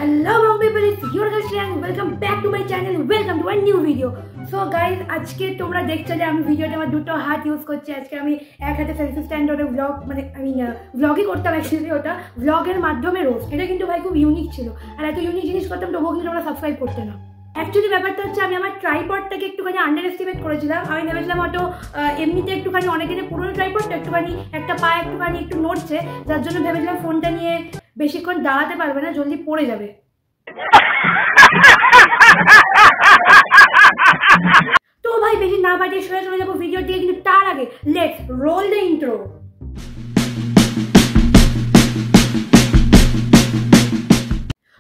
Hello wrong people, it's your girl Shreya and welcome back to my channel. Welcome to a new video. So guys, আজকে তোমরা দেখছো যে আমি ভিডিওতে আমার দুটো হাত ইউজ করছি। আজকে আমি এক হাতে সেলফি স্ট্যান্ড ধরে ব্লগ ব্লগই করতাম অ্যাকচুয়ালি, ওটা ব্লগের মাধ্যমে রোজ। এটা কিন্তু ভাই খুব ইউনিক ছিল, আর এত ইউনিক জিনিস করতাম তবুও কিন্তু তোমরা সাবস্ক্রাইব করতে না। অ্যাকচুয়ালি ব্যাপারটা হচ্ছে আমি আমার ট্রাইপডটাকে একটুখানি আন্ডার এস্টিমেট করেছিলাম। আমি ভেবেছিলাম হয়তো এমনিতে একটুখানি অনেকদিনের পুরোনো ট্রাইপডটা একটুখানি একটা পা একটুখানি একটু নড়ছে, যার জন্য ভেবেছিলাম ফোনটা নিয়ে বেশিক্ষণ দাঁড়াতে পারবে না, জলদি পড়ে যাবে। তো ভাই বেশি না বাড়িয়ে সোজা চলে যাবো ভিডিওর দিকে, কিন্তু তার আগে লেটস রোল দ্য ইন্ট্রো।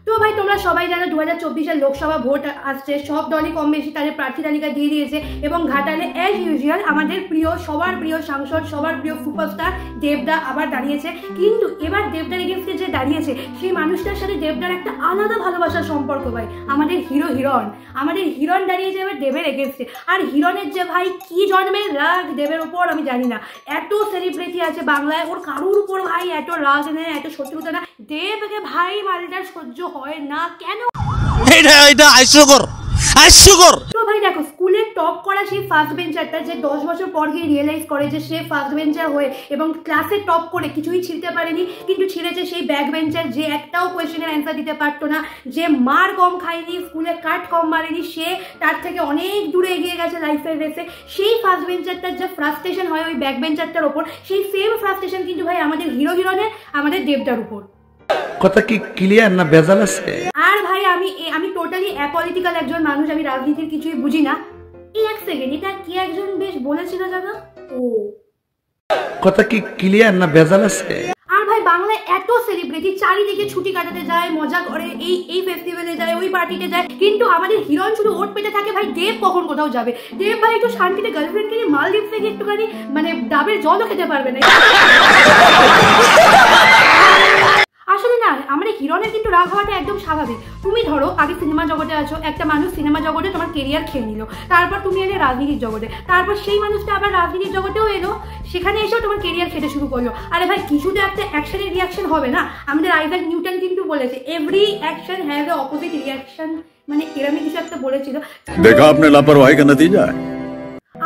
তো ভাই তোমরা সবাই জানো 2024-এর লোকসভা ভোট আসছে, সব দলই কম বেশি তাদের প্রার্থী তালিকা দিয়ে দিয়েছে এবং ঘাটালে অ্যাজ ইউজুয়াল আমাদের প্রিয় সবার প্রিয় সাংসদ সবার প্রিয় সুপারস্টার দেবদা আবার দাঁড়িয়েছে। কিন্তু এবার দেবদার এগেন্স্টে যে দাঁড়িয়েছে সেই মানুষটার সাথে দেবদার একটা আলাদা ভালোবাসার সম্পর্ক ভাই। আমাদের হিরণ দাঁড়িয়েছে এবার দেবের এগেন্স্টে। আর হিরণের যে ভাই কি জন্মের রাগ দেবের উপর আমি জানি না, এত সেলিব্রিটি আছে বাংলায়, ওর কারুর উপর ভাই এত রাগ নেই, এত শত্রুতা না। দেবকে ভাই মালটার সহ্য হয় না কেন? তো ভাই দেখো, স্কুলে টপ করা সেই ফার্স্ট বেঞ্চারটা যে 10 বছর পর গিয়ে রিয়েলাইজ করে যে সে ফার্স্ট বেঞ্চার হয়ে এবং ক্লাসে টপ করে কিছুই ছিঁড়তে পারেনি, কিন্তু ছিঁড়েছে সেই ব্যাক বেঞ্চার যে একটাও কোয়েশ্চেনের অ্যান্সার দিতে পারতো না, যে মার কম খায়নি, স্কুলে কাট কম মারেনি, সে তার থেকে অনেক দূরে এগিয়ে গেছে লাইফের রেসে। সেই ফার্স্ট বেঞ্চারটার যে ফ্রাস্ট্রেশন হয় ওই ব্যাক বেঞ্চারটার ওপর, সেই সেম ফ্রাস্ট্রেশন কিন্তু ভাই আমাদের হিরণের আমাদের দেবদার উপর। কথা কি ক্লিয়ার না ভেজাল আছে? আর ভাই আমি টোটালি অ্যাপলিটিক্যাল একজন মানুষ, আমি রাজনীতির কিছুই বুঝি না। এই এক সেকেন্ড, এটা কি একজন বেশ বলেছিল জানো? ও কথা কি ক্লিয়ার না ভেজাল আছে? আর ভাই বাংলায় এত সেলিব্রিটি চারিদিকে ছুটি কাটাতে যায়, মজা করে, এই ফেস্টিভ্যালে যায়, ওই পার্টিতে যায়, কিন্তু আমাদের হিরণ শুধু ওট পেতে থাকে ভাই দেব কখন কোথাও যাবে। দেব ভাই একটু শান্তিতে গার্লফ্রেন্ডকে নিয়ে মালদ্বীপ থেকে একটুখানি ডাবের জলও খেতে পারবে না। আসলে না, আমাদের হিরণের কিন্তু রাগ হওয়াটা একদম স্বাভাবিক। তুমি ধরো আগে সিনেমা জগতে আছো, একটা মানুষ সিনেমা জগতে তোমার কেরিয়ার খেয়ে নিল, তারপর তুমি এলে রাজনীতির জগতে, তারপর সেই মানুষটা আবার রাজনীতির জগতেও এলো, সেখানে এসেও তোমার কেরিয়ার খেতে শুরু করলো। আরে ভাই কিছুতে একটা অ্যাকশনের রিয়াকশন হবে না? আমাদের আইজাক নিউটন কিন্তু বলেছে every action has a opposite reaction, মানে এরকমই কিছু একটা বলেছিল। দেখা আপনি লাপরওয়াহি কা নতিজা।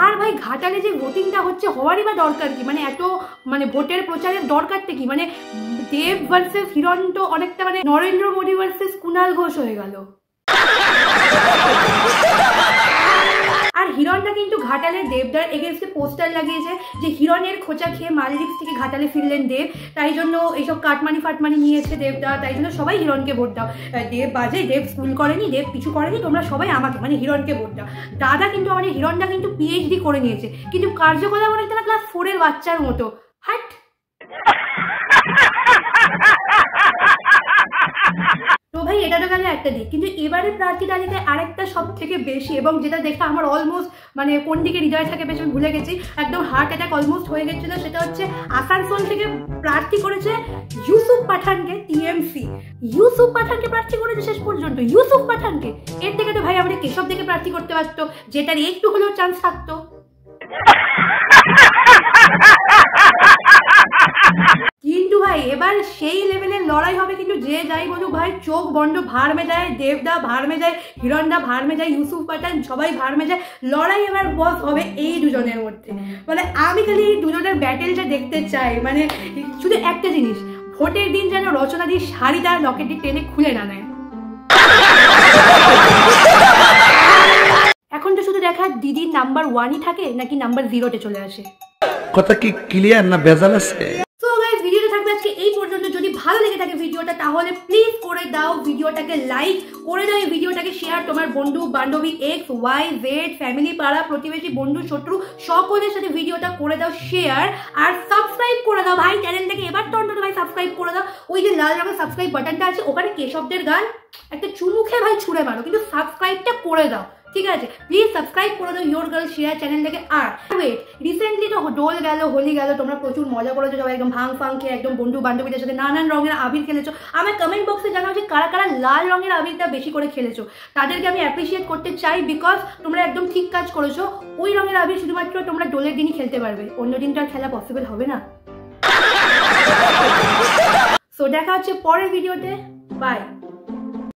আর ভাই ঘাটালে যে ভোটিংটা হচ্ছে হওয়ারই বা দরকার কি? এত ভোটের প্রচারের দরকারটা কি? দেব ভার্সেস হিরণ তো অনেকটা নরেন্দ্র মোদী ভার্সেস কুণাল ঘোষ হয়ে গেল। আর হিরণটা কিন্তু ঘাটালে দেবদার এগেন্স্টে পোস্টার লাগিয়েছে যে হিরণের খোঁচা খেয়ে মালদ্বীপ থেকে ঘাটালে ফিরলেন দেব, তাই জন্য এইসব কাটমানি ফাটমানি নিয়েছে দেবদা, তাই জন্য সবাই হিরণকে ভোট দাও। দেব বাজে, দেব স্কুল করেনি, দেব কিছু করেনি, তোমরা সবাই আমাকে হিরণকে ভোট দাও। দাদা কিন্তু হিরণটা কিন্তু PhD করে নিয়েছে, কিন্তু কার্যকলাপ অনেকটা ক্লাস 4-এর বাচ্চার মতো। হাট। তো ভাই এটা তো গেল একটা দিক, কিন্তু এবারে প্রার্থী তালিকায় আরেকটা সব থেকে বেশি এবং যেটা দেখে আমার অলমোস্ট কোন দিকে হৃদয় থাকে বেশ ভুলে গেছি, একদম হার্ট অ্যাটাক অলমোস্ট হয়ে গেছিল। সেটা হচ্ছে আসানসোল থেকে প্রার্থী করেছে ইউসুফ পাঠানকে, টিএমসি। ইউসুফ পাঠানকে প্রার্থী করেছে শেষ পর্যন্ত, ইউসুফ পাঠানকে। এর থেকে তো ভাই আমাদের কেশব থেকে প্রার্থী করতে পারতো, যেটার একটু হলেও চান্স থাকতো। কিন্তু ভাই এবার সেই লেভেলের লড়াই হবে, কিন্তু যে যাই বলুক ভাই চোখ বন্ধ ভাড় মে যায়, দেবদা ভাড় মে যায়, হিরণদা ভাড় মে যায়, ইউসুফ পাঠান সবাই ভাড় মে যায়। লড়াই এবার বস হবে এই দুজনের মধ্যে। আমি খালি এই দুজনের ব্যাটেলটা দেখতে চাই। শুধু একটা জিনিস, ভোটের দিন যেন রচনাদির শাড়িটা লকেটটি টেনে খুলে না নেয়। এখন তো শুধু দেখা দিদির নাম্বার 1-ই থাকে নাকি নাম্বার 0-তে চলে আসে। কথা কি ক্লিয়ার না ভেজাল আছে? ভিডিওটা থাকবে আজকে এই পর্যন্ত। যদি ভালো লেগে থাকে ভিডিওটা তাহলে প্লিজ করে দাও ভিডিওটাকে লাইক করে দাও, এই ভিডিওটাকে শেয়ার তোমার বন্ধু বান্ধবী XYZ ফ্যামিলি পাড়া প্রতিবেশী বন্ধু শত্রু সকলের সাথে ভিডিওটা করে দাও শেয়ার, আর সাবস্ক্রাইব করে দাও ভাই চ্যানেলটাকে। এবার তো অন্তত ভাই সাবস্ক্রাইব করে দাও। ওই যে লাল রঙের সাবস্ক্রাইব বাটনটা আছে ওখানে কেশবদের গান একটা চুমুখে ভাই ছুঁড়ে মারো, কিন্তু সাবস্ক্রাইবটা করে দাও, ঠিক আছে? প্লিজ সাবস্ক্রাইব করে দাও ইয়োর গার্ল শেয়ার চ্যানেলটাকে। আর ওয়েট, রিসেন্টলি তো দোল গেল, হোলি গেল, তোমরা প্রচুর মজা করেছো সবাই, একদম ভাং ফাং খেয়ে একদম বন্ধু বান্ধবীদের সাথে নানান রঙের আবির খেলেছো। আমার কমেন্ট বক্সে জানাও যে কারা কারা লাল রঙের আবিরটা বেশি করে খেলেছো, তাদেরকে আমি অ্যাপ্রিসিয়েট করতে চাই, বিকজ তোমরা একদম ঠিক কাজ করেছো। ওই রঙের আবির শুধুমাত্র তোমরা দোলের দিনই খেলতে পারবে, অন্য দিন তো আর খেলা পসিবল হবে না। সো দেখা হচ্ছে পরের ভিডিওতে, বাই।